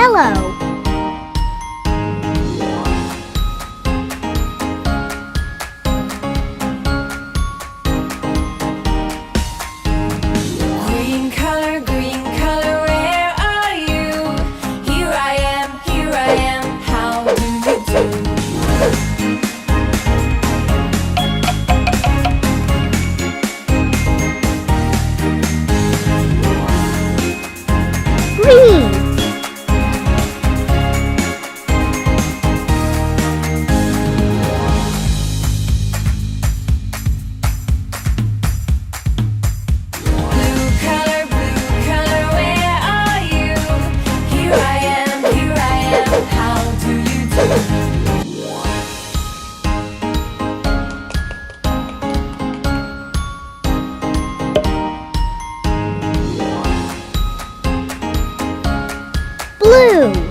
Yellow. Green color, where are you? Here I am, how do you do? Green. Blue color, where are you? Here I am, how do you do? Blue.